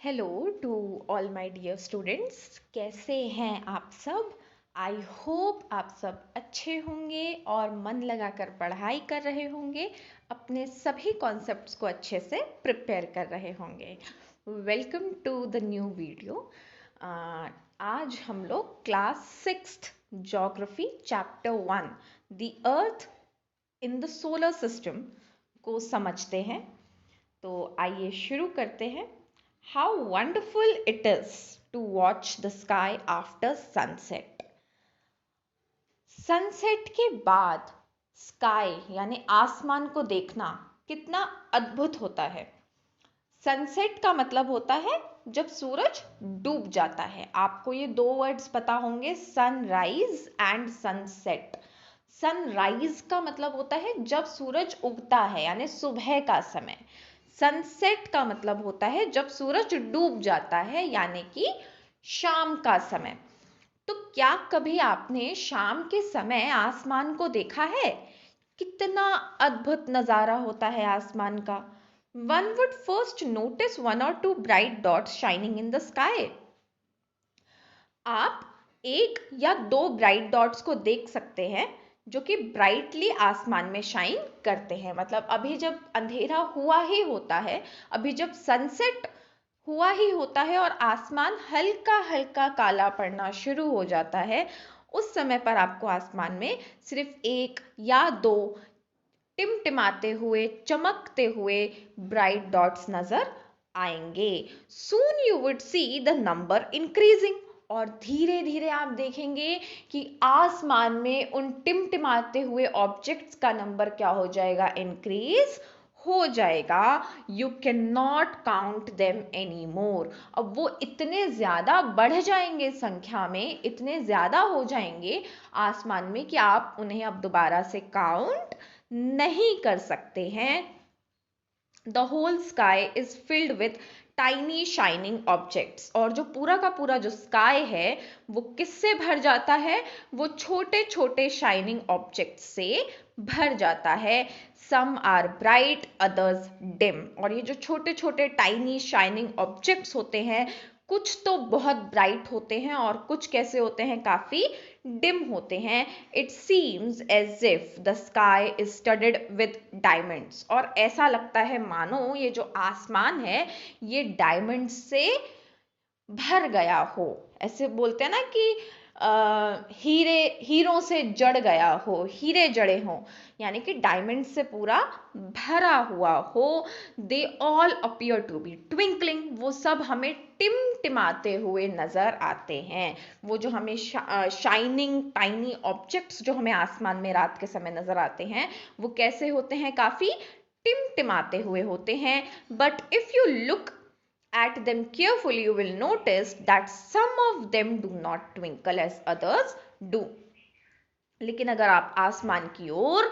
Hello to all my dear students, कैसे हैं आप सब। आई होप आप सब अच्छे होंगे और मन लगाकर पढ़ाई कर रहे होंगे, अपने सभी कॉन्सेप्ट्स को अच्छे से प्रिपेयर कर रहे होंगे। Welcome to the new video. आज हम लोग class 6th geography chapter 1 the earth in the solar system को समझते हैं। तो आइए शुरू करते हैं। How wonderful it is to watch the sky after sunset. Sunset के बाद स्काई यानी आसमान को देखना कितना अद्भुत होता है। सनसेट का मतलब होता है जब सूरज डूब जाता है। आपको ये दो वर्ड्स पता होंगे, सनराइज एंड सनसेट। सनराइज का मतलब होता है जब सूरज उगता है यानी सुबह का समय। सनसेट का मतलब होता है जब सूरज डूब जाता है यानी कि शाम का समय। तो क्या कभी आपने शाम के समय आसमान को देखा है? कितना अद्भुत नजारा होता है आसमान का। One would first notice one or two bright dots shining in the sky. आप एक या दो ब्राइट डॉट्स को देख सकते हैं जो कि ब्राइटली आसमान में शाइन करते हैं। मतलब अभी जब अंधेरा हुआ ही होता है, अभी जब सनसेट हुआ ही होता है और आसमान हल्का हल्का काला पड़ना शुरू हो जाता है, उस समय पर आपको आसमान में सिर्फ एक या दो टिमटिमाते हुए, चमकते हुए ब्राइट डॉट्स नजर आएंगे। Soon you would see the number increasing, और धीरे धीरे आप देखेंगे कि आसमान में उन टिमटिमाते हुए ऑब्जेक्ट्स का नंबर क्या हो जाएगा, इंक्रीज हो जाएगा। You can not count them any more. अब वो इतने ज्यादा बढ़ जाएंगे संख्या में, इतने ज्यादा हो जाएंगे आसमान में कि आप उन्हें अब दोबारा से काउंट नहीं कर सकते हैं। The whole sky is filled with tiny shining objects। और जो पूरा का पूरा जो स्काई है वो किससे भर जाता है? वो छोटे छोटे शाइनिंग ऑब्जेक्ट्स से भर जाता है। Some are bright, others dim. और ये जो छोटे छोटे टाइनी शाइनिंग ऑब्जेक्ट्स होते हैं, कुछ तो बहुत ब्राइट होते हैं और कुछ कैसे होते हैं, काफी डिम होते हैं। It seems as if the sky is studded with diamonds. और ऐसा लगता है मानो ये जो आसमान है ये डायमंड से भर गया हो। ऐसे बोलते हैं ना कि हीरों से जड़ गया हो, हीरे जड़े हों, यानी कि डायमंड से पूरा भरा हुआ हो। They all appear to be twinkling. वो सब हमें टिमटिमाते हुए नजर आते हैं। वो जो हमें शाइनिंग टाइनी ऑब्जेक्ट्स जो हमें आसमान में रात के समय नजर आते हैं, वो कैसे होते हैं, काफी टिमटिमाते हुए होते हैं। But if you look at them carefully, you will notice that some of them do not twinkle as others do. लेकिन अगर आप आसमान की ओर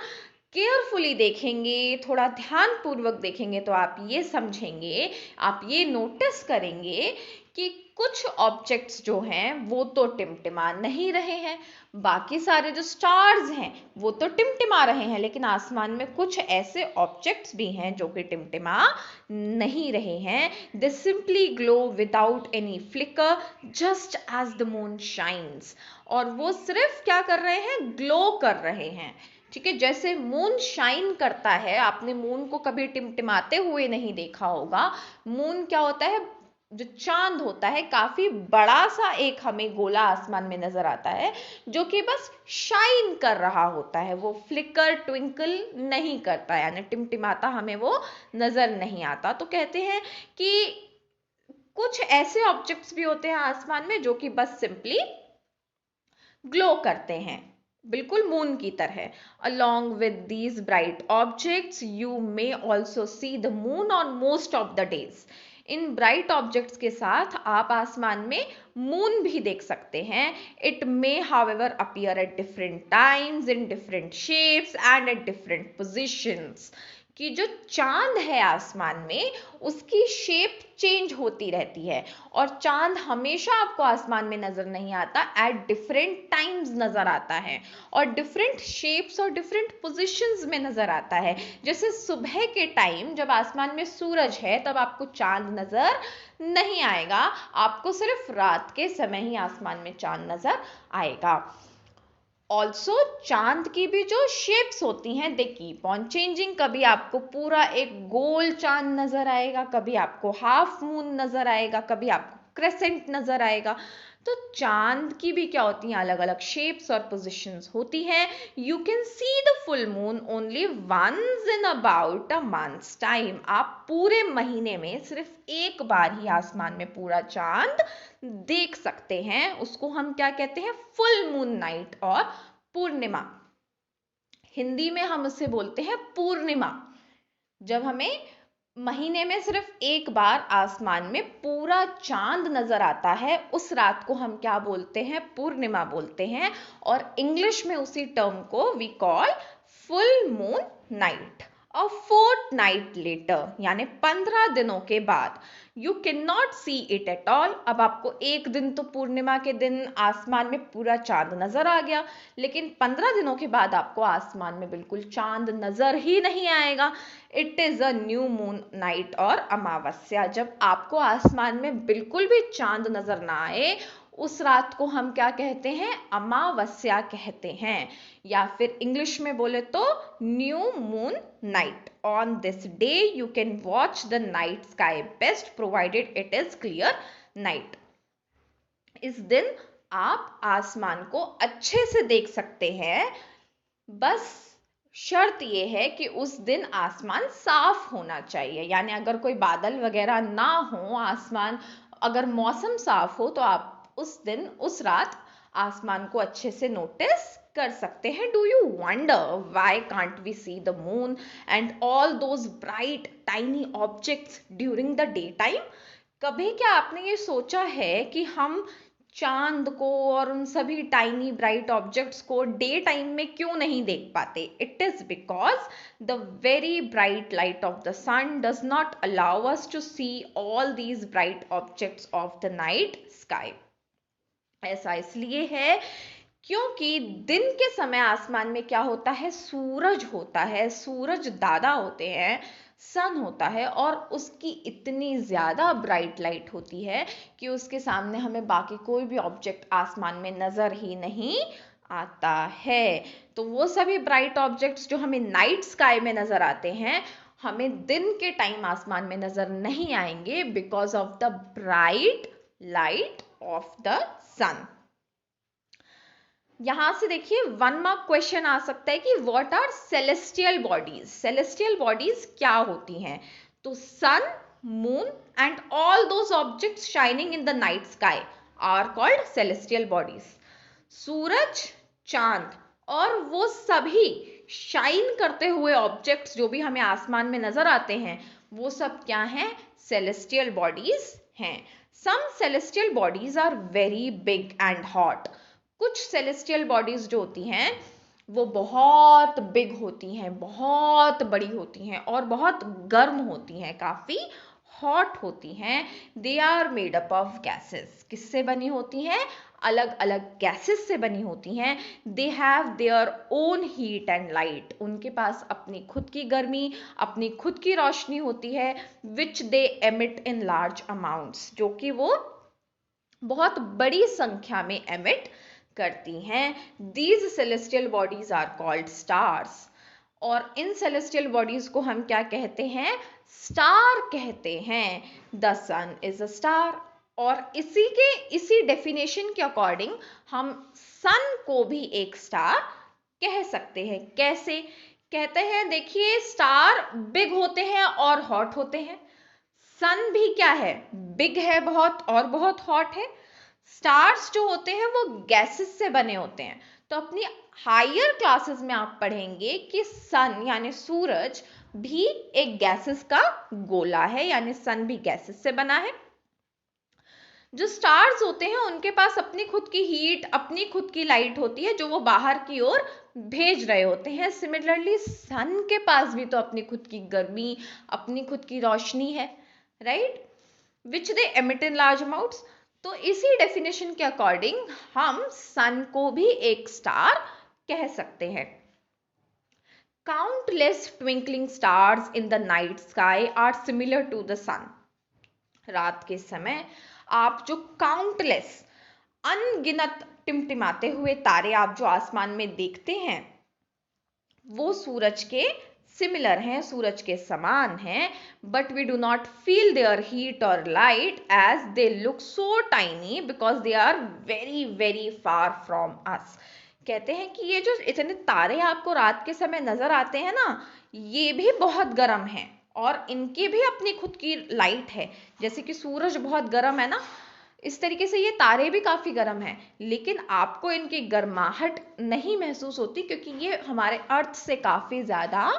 केयरफुली देखेंगे, थोड़ा ध्यान पूर्वक देखेंगे, तो आप ये समझेंगे, आप ये नोटिस करेंगे कि कुछ ऑब्जेक्ट्स जो हैं वो तो टिमटिमा नहीं रहे हैं। बाकी सारे जो स्टार्स हैं वो तो टिमटिमा रहे हैं, लेकिन आसमान में कुछ ऐसे ऑब्जेक्ट्स भी हैं जो कि टिमटिमा नहीं रहे हैं। They simply glow without any flicker just as the moon shines. और वो सिर्फ क्या कर रहे हैं, ग्लो कर रहे हैं। ठीक है, जैसे मून शाइन करता है, आपने मून को कभी टिमटिमाते हुए नहीं देखा होगा। मून क्या होता है, जो चांद होता है काफी बड़ा सा एक हमें गोला आसमान में नजर आता है जो कि बस शाइन कर रहा होता है, वो फ्लिकर ट्विंकल नहीं करता, यानी टिमटिमाता हमें वो नजर नहीं आता। तो कहते हैं कि कुछ ऐसे ऑब्जेक्ट्स भी होते हैं आसमान में जो कि बस सिंपली ग्लो करते हैं, बिल्कुल मून की तरह। Along with these bright objects, you may also see the moon on most of the days. In bright objects के साथ आप आसमान में मून भी देख सकते हैं। It may however appear at different times, in different shapes and at different positions. कि जो चांद है आसमान में उसकी शेप चेंज होती रहती है, और चांद हमेशा आपको आसमान में नजर नहीं आता, एट डिफरेंट टाइम्स नजर आता है और डिफरेंट शेप्स और डिफरेंट पोजीशंस में नजर आता है। जैसे सुबह के टाइम जब आसमान में सूरज है तब आपको चांद नजर नहीं आएगा, आपको सिर्फ रात के समय ही आसमान में चांद नजर आएगा। ऑल्सो चांद की भी जो शेप्स होती हैं दे कीप ऑन चेंजिंग, कभी आपको पूरा एक गोल चांद नजर आएगा, कभी आपको हाफ मून नजर आएगा, कभी आपको क्रेसेंट नजर आएगा। तो चांद की भी क्या होती हैं, अलग अलग शेप्स और पोजिशंस होती हैं। You can see the full moon only once in about a month's time, आप पूरे महीने में सिर्फ एक बार ही आसमान में पूरा चांद देख सकते हैं, उसको हम क्या कहते हैं, फुल मून नाइट और पूर्णिमा। हिंदी में हम उसे बोलते हैं पूर्णिमा। जब हमें महीने में सिर्फ एक बार आसमान में पूरा चांद नजर आता है उस रात को हम क्या बोलते हैं, पूर्णिमा बोलते हैं, और इंग्लिश में उसी टर्म को we call full moon night. A fortnight later यानी 15 दिनों के बाद, you can not see it at all. अब आपको एक दिन तो पूर्णिमा के दिन आसमान में पूरा चांद नजर आ गया, लेकिन 15 दिनों के बाद आपको आसमान में बिल्कुल चांद नजर ही नहीं आएगा। It is a new moon night और अमावस्या, जब आपको आसमान में बिल्कुल भी चांद नजर ना आए उस रात को हम क्या कहते हैं, अमावस्या कहते हैं, या फिर इंग्लिश में बोले तो new moon night. On this day you can watch the night sky best provided it is clear night. इस दिन आप आसमान को अच्छे से देख सकते हैं, बस शर्त यह है कि उस दिन आसमान साफ होना चाहिए, यानी अगर कोई बादल वगैरह ना हो, आसमान अगर मौसम साफ हो तो आप उस दिन उस रात आसमान को अच्छे से नोटिस कर सकते हैं। Do you wonder why can't we see the moon and all those bright tiny objects during the day time? कभी क्या आपने ये सोचा है कि हम चांद को और उन सभी टाइनी ब्राइट ऑब्जेक्ट्स को डे टाइम में क्यों नहीं देख पाते? It is because the very bright light of the sun does not allow us to see all these bright objects of the night sky. ऐसा इसलिए है क्योंकि दिन के समय आसमान में क्या होता है, सूरज होता है, सूरज दादा होते हैं, सन होता है, और उसकी इतनी ज्यादा ब्राइट लाइट होती है कि उसके सामने हमें बाकी कोई भी ऑब्जेक्ट आसमान में नजर ही नहीं आता है। तो वो सभी ब्राइट ऑब्जेक्ट्स जो हमें नाइट स्काई में नजर आते हैं हमें दिन के टाइम आसमान में नजर नहीं आएंगे, because of the bright light of the sun. यहां से देखिए 1 मार्क क्वेश्चन आ सकता है कि what are celestial bodies. Celestial bodies क्या होती हैं? तो sun, moon and all those objects shining in the night sky are called celestial bodies. सूरज, चांद और वो सभी शाइन करते हुए ऑब्जेक्ट्स जो भी हमें आसमान में नजर आते हैं वो सब क्या हैं, सेलेस्टियल बॉडीज हैं। Some celestial bodies are very big and hot. कुछ सेलेस्टियल बॉडीज जो होती हैं वो बहुत बिग होती हैं, बहुत बड़ी होती हैं और बहुत गर्म होती हैं, काफी हॉट होती हैं। They are made up of gases. किससे बनी होती हैं? अलग अलग गैसेस से बनी होती हैं। They have their own heat and light. उनके पास अपनी खुद की गर्मी, अपनी खुद की रोशनी होती है, which they emit in large amounts, जो कि वो बहुत बड़ी संख्या में एमिट करती हैं। These celestial bodies are called stars. और इन सेलेस्टियल बॉडीज को हम क्या कहते हैं? स्टार कहते हैं। The sun is a star. और इसी डेफिनेशन के अकॉर्डिंग हम सन को भी एक स्टार कह सकते हैं। कैसे कहते हैं? देखिए, स्टार बिग होते हैं और हॉट होते हैं। सन भी क्या है? बिग है बहुत और बहुत हॉट है। स्टार्स जो होते हैं वो गैसेस से बने होते हैं। तो अपनी हायर क्लासेस में आप पढ़ेंगे कि सन यानी सूरज भी एक गैसेस का गोला है, यानी सन भी गैसेस से बना है। जो स्टार्स होते हैं उनके पास अपनी खुद की हीट, अपनी खुद की लाइट होती है जो वो बाहर की ओर भेज रहे होते हैं। सिमिलरली सन के पास भी तो अपनी खुद की गर्मी, अपनी खुद की रोशनी है, right, which they emit in large amounts. तो इसी डेफिनेशन के अकॉर्डिंग हम सन को भी एक स्टार कह सकते हैं। Countless twinkling stars in the night sky are similar to the sun. रात के समय आप जो काउंटलेस, अनगिनत टिमटिमाते हुए तारे आप जो आसमान में देखते हैं वो सूरज के सिमिलर हैं, सूरज के समान हैं, but we do not feel their heat और light as they look so tiny because they are very very far from us. कहते हैं कि ये जो इतने तारे आपको रात के समय नजर आते हैं ना, ये भी बहुत गर्म हैं और इनकी भी अपनी खुद की लाइट है। जैसे कि सूरज बहुत गर्म है ना, इस तरीके से ये तारे भी काफी गर्म हैं, लेकिन आपको इनकी गर्माहट नहीं महसूस होती क्योंकि ये हमारे अर्थ से काफी ज्यादा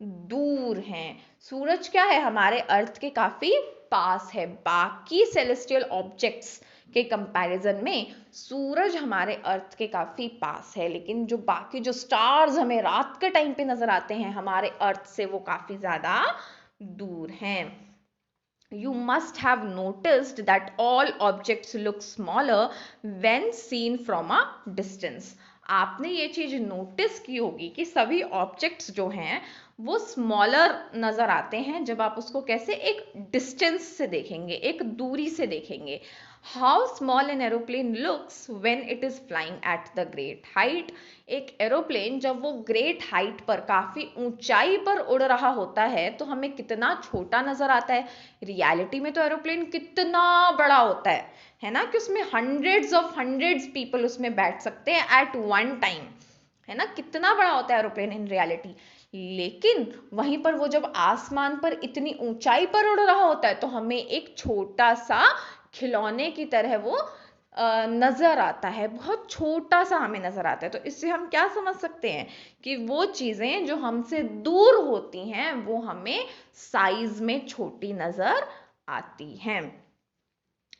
दूर हैं। सूरज क्या है, हमारे अर्थ के काफी पास है। बाकी सेलेस्टियल ऑब्जेक्ट्स के कंपैरिजन में सूरज हमारे अर्थ के काफी पास है, लेकिन जो बाकी जो स्टार्स हमें रात के टाइम पे नजर आते हैं हमारे अर्थ से वो काफी ज्यादा दूर हैं। You must have noticed that all objects look smaller when seen from a distance. आपने ये चीज नोटिस की होगी कि सभी ऑब्जेक्ट्स जो हैं वो स्मॉलर नजर आते हैं जब आप उसको कैसे, एक डिस्टेंस से देखेंगे, एक दूरी से देखेंगे। How small an aeroplane looks when it is flying at the great height. एक एरोप्लेन जब वो ग्रेट हाइट पर, काफी ऊंचाई पर उड़ रहा होता है तो हमें कितना छोटा नजर आता है। रियलिटी में तो एरोप्लेन कितना बड़ा होता है ना, कि उसमें हंड्रेड्स पीपल उसमें बैठ सकते हैं एट वन टाइम, है ना, कितना बड़ा होता है एरोप्लेन इन रियलिटी। लेकिन वहीं पर वो जब आसमान पर इतनी ऊंचाई पर उड़ रहा होता है तो हमें एक छोटा सा खिलौने की तरह वो नजर आता है, बहुत छोटा सा हमें नजर आता है। तो इससे हम क्या समझ सकते हैं कि वो चीजें जो हमसे दूर होती हैं वो हमें साइज में छोटी नजर आती हैं।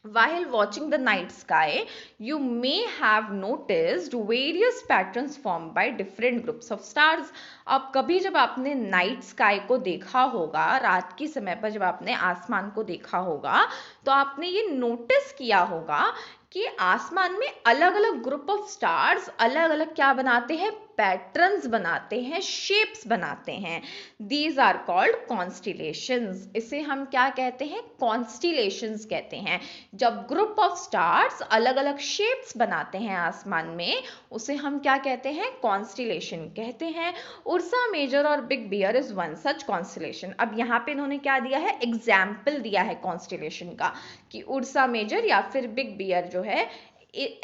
While watching the night sky, you may have noticed various patterns formed by different groups of stars. अब कभी जब आपने नाइट स्काई को देखा होगा, रात की समय पर जब आपने आसमान को देखा होगा, तो आपने ये नोटिस किया होगा कि आसमान में अलग अलग ग्रुप ऑफ स्टार्स अलग अलग क्या बनाते हैं, पैटर्न्स बनाते हैं, शेप्स बनाते हैं। These are called constellations. इसे हम क्या कहते हैं, कॉन्स्टिलेशंस कहते हैं। जब ग्रुप ऑफ स्टार्स अलग अलग शेप्स बनाते हैं आसमान में, उसे हम क्या कहते हैं, कॉन्स्टिलेशन कहते हैं। उर्सा मेजर और big bear is one such constellation. अब यहाँ पे इन्होंने क्या दिया है, एग्जाम्पल दिया है कॉन्स्टिलेशन का, कि उर्सा मेजर या फिर बिग बियर जो है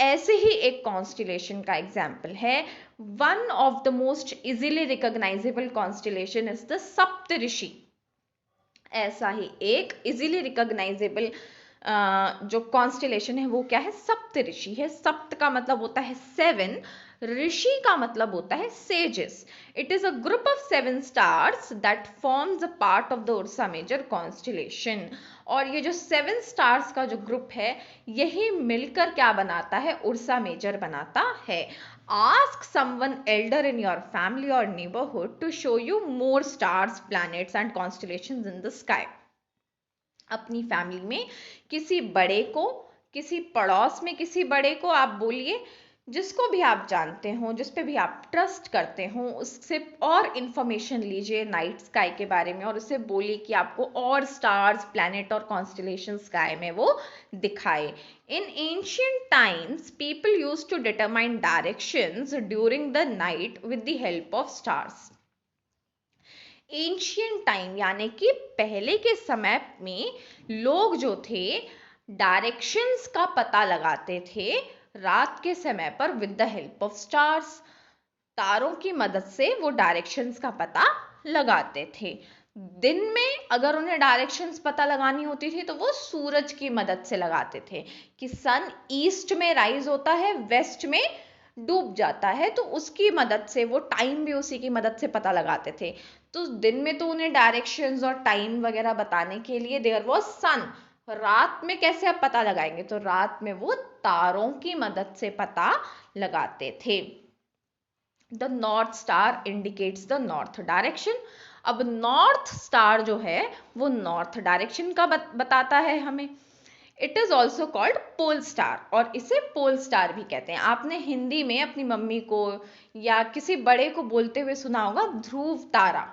ऐसे ही एक कॉन्स्टिलेशन का एग्जाम्पल है। One of the most easily recognizable constellation is the Saptarishi. ऐसा ही एक इजीली रिकॉग्नाइजेबल जो कॉन्स्टिलेशन है वो क्या है, सप्तऋषि है। सप्त का मतलब होता है 7, ऋषि का मतलब होता है sages. It is a group of 7 stars that forms a part of the Ursa Major constellation. और ये जो 7 स्टार्स का जो ग्रुप है यही मिलकर क्या बनाता है, उर्सा मेजर बनाता है। Ask someone elder in your family or neighborhood to show you more stars, planets and constellations in the sky. अपनी फैमिली में किसी बड़े को, किसी पड़ोस में किसी बड़े को आप बोलिए, जिसको भी आप जानते हो, जिस पे भी आप ट्रस्ट करते हो, उससे और इंफॉर्मेशन लीजिए नाइट स्काई के बारे में और उससे बोलिए कि आपको और स्टार्स, प्लैनेट और कॉन्स्टिलेशन स्काई में वो दिखाए। In ancient times people used to determine directions during the night with the help of stars. Ancient time यानी कि पहले के समय में लोग जो थे डायरेक्शंस का पता लगाते थे रात के समय पर with the help of stars. तारों की मदद से वो डायरेक्शंस का पता लगाते थे। दिन में अगर उन्हें डायरेक्शंस पता लगानी होती थी तो वो सूरज की मदद से लगाते थे कि सन ईस्ट में राइज होता है, वेस्ट में डूब जाता है, तो उसकी मदद से वो टाइम भी उसी की मदद से पता लगाते थे। तो दिन में तो उन्हें डायरेक्शंस और टाइम वगैरह बताने के लिए देयर वाज सन, रात में कैसे आप पता लगाएंगे? तो रात में वो तारों की मदद से पता लगाते थे। The north star indicates the north direction. अब नॉर्थ स्टार जो है वो नॉर्थ डायरेक्शन का बताता है हमें। It is also called pole star, और इसे पोल स्टार भी कहते हैं। आपने हिंदी में अपनी मम्मी को या किसी बड़े को बोलते हुए सुना होगा ध्रुव तारा।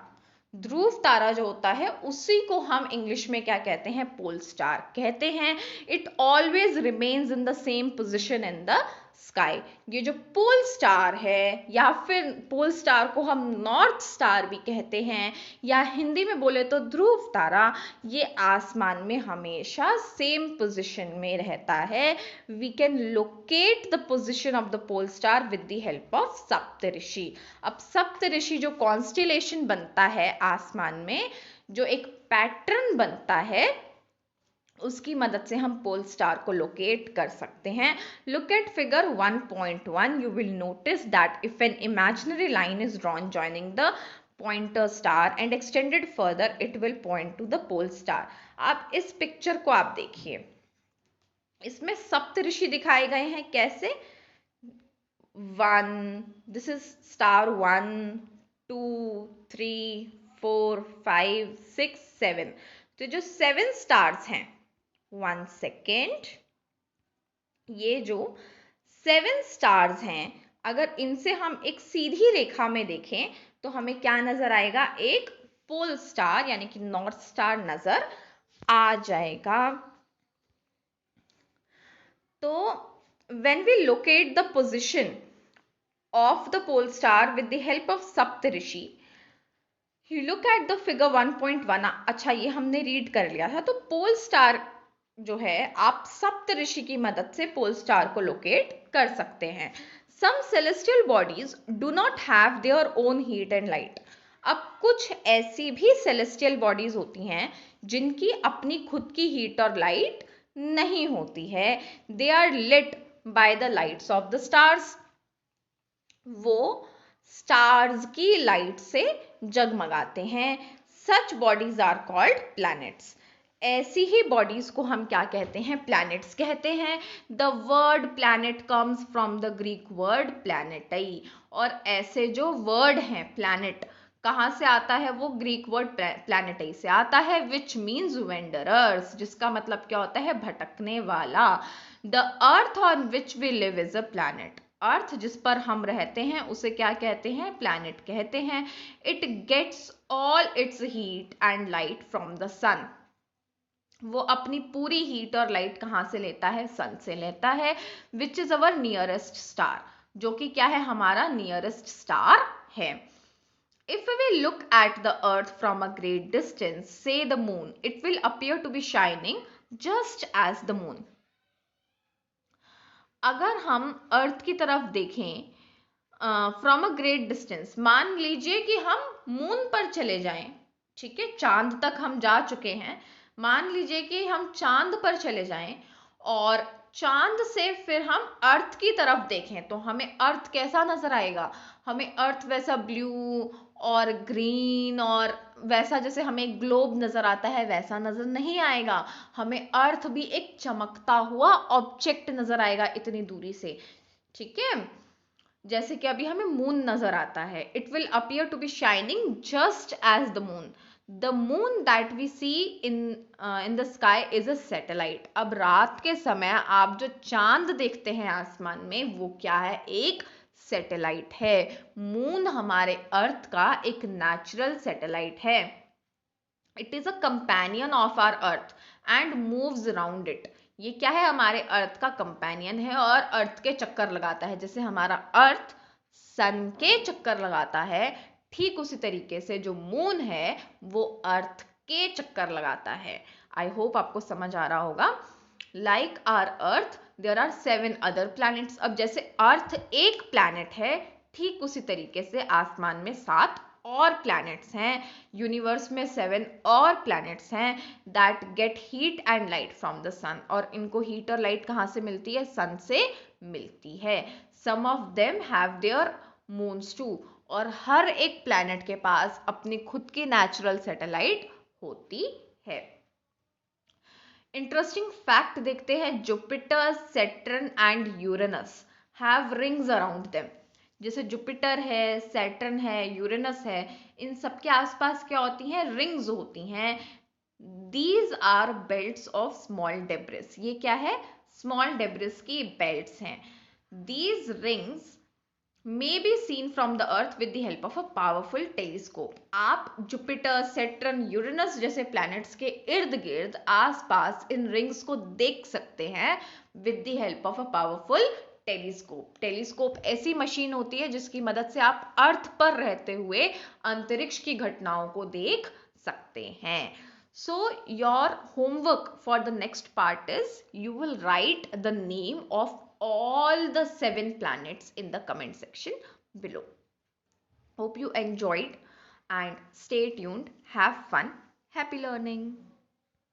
ध्रुव तारा जो होता है उसी को हम इंग्लिश में क्या कहते हैं? पोल स्टार कहते हैं। It always remains in the same position in the sky. ये जो पोल स्टार है, या फिर पोल स्टार को हम नॉर्थ स्टार भी कहते हैं, या हिंदी में बोले तो ध्रुव तारा, ये आसमान में हमेशा सेम पोजीशन में रहता है। We can locate the position of the pole star with the help of Saptarishi. अब सप्तऋषि जो कॉन्स्टिलेशन बनता है आसमान में, जो एक पैटर्न बनता है, उसकी मदद से हम पोल स्टार को लोकेट कर सकते हैं। Look at figure 1.1, you will notice that if an imaginary line is drawn joining the pointer star and extended further it will point to the pole star। आप इस पिक्चर को आप देखिए, इसमें सप्तऋषि दिखाए गए हैं। कैसे? 1, दिस इज स्टार 1, 2, 3, 4, 5, 6, 7। तो जो 7 स्टार्स हैं, 1 सेकेंड, ये जो 7 स्टार्स हैं, अगर इनसे हम एक सीधी रेखा में देखें तो हमें क्या नजर आएगा? एक पोल स्टार यानी कि नॉर्थ स्टार नजर आ जाएगा। तो when we locate the position of the pole star with the help of Saptarishi, you look at the figure 1.1। अच्छा, ये हमने रीड कर लिया था। तो पोल स्टार जो है, आप सप्तऋषि की मदद से पोल स्टार को लोकेट कर सकते हैं। Some celestial bodies do not have their own heat and light। अब कुछ ऐसी भी celestial bodies होती हैं जिनकी अपनी खुद की हीट और लाइट नहीं होती है। They are lit by the lights of the stars। वो स्टार्स की लाइट से जगमगाते हैं। Such bodies are called planets। ऐसी ही बॉडीज को हम क्या कहते हैं? प्लैनेट्स कहते हैं। The word planet comes from the Greek word planetai. और ऐसे जो वर्ड हैं प्लैनेट, कहाँ से आता है? वो ग्रीक वर्ड प्लैनेटई से आता है, विच मीन्स वेंडरर्स, जिसका मतलब क्या होता है? भटकने वाला। The earth on which we live is a planet. Earth जिस पर हम रहते हैं उसे क्या कहते हैं? प्लैनेट कहते हैं। It gets all its heat and light from the sun. वो अपनी पूरी हीट और लाइट कहाँ से लेता है? सन से लेता है। Which is our nearest star, जो कि क्या है? हमारा नियरेस्ट स्टार है। If we look at the earth from a great distance, say the moon, it will appear to be shining just as the moon. अगर हम अर्थ की तरफ देखें फ्रॉम अ ग्रेट डिस्टेंस, मान लीजिए कि हम मून पर चले जाएं, ठीक है, चांद तक हम जा चुके हैं, मान लीजिए कि हम चांद पर चले जाएं और चांद से फिर हम अर्थ की तरफ देखें, तो हमें अर्थ कैसा नजर आएगा? हमें अर्थ वैसा ब्लू और ग्रीन और वैसा जैसे हमें ग्लोब नजर आता है वैसा नजर नहीं आएगा। हमें अर्थ भी एक चमकता हुआ ऑब्जेक्ट नजर आएगा इतनी दूरी से, ठीक है। जैसे कि अभी हमें मून नजर आता है, it will appear to be shining just as the moon. The moon that we see in the sky is a satellite. अब रात के समय आप जो चांद देखते हैं आसमान में, वो क्या है? एक सैटेलाइट है। मून हमारे अर्थ का एक नेचुरल सैटेलाइट है। It is a companion of our earth and moves around it. ये क्या है? हमारे अर्थ का कंपेनियन है और अर्थ के चक्कर लगाता है। जैसे हमारा अर्थ सन के चक्कर लगाता है, ठीक उसी तरीके से जो मून है वो अर्थ के चक्कर लगाता है। आई होप आपको समझ आ रहा होगा। Like our earth there are 7 other planets. अब जैसे अर्थ एक प्लैनेट है, ठीक उसी तरीके से आसमान में 7 और प्लैनेट्स हैं। यूनिवर्स में 7 और प्लैनेट्स हैं that get heat and light from the sun. और इनको हीट और लाइट कहाँ से मिलती है? सन से मिलती है। Some of them have their moons too. और हर एक प्लैनेट के पास अपनी खुद की नेचुरल सैटेलाइट होती है। इंटरेस्टिंग फैक्ट देखते हैं, Jupiter, Saturn and Uranus have rings around them. जैसे जुपिटर है, सैटर्न है, यूरेनस है, इन सब के आसपास क्या होती हैं? रिंग्स होती हैं। These are belts of small debris. ये क्या है? स्मॉल डेब्रिस की बेल्ट्स हैं। These rings may be seen from the earth with the help of a powerful telescope। आप जुपिटर, सैटर्न, यूरेनस जैसे प्लैनेट्स के इर्द गिर्द आसपास इन रिंग्स को देख सकते हैं with the help of a powerful telescope. Telescope ऐसी मशीन होती है जिसकी मदद से आप अर्थ पर रहते हुए अंतरिक्ष की घटनाओं को देख सकते हैं। So your homework for the next part is you will write the name of all the 7 planets in the comment section below. Hope you enjoyed and stay tuned. Have fun. Happy learning.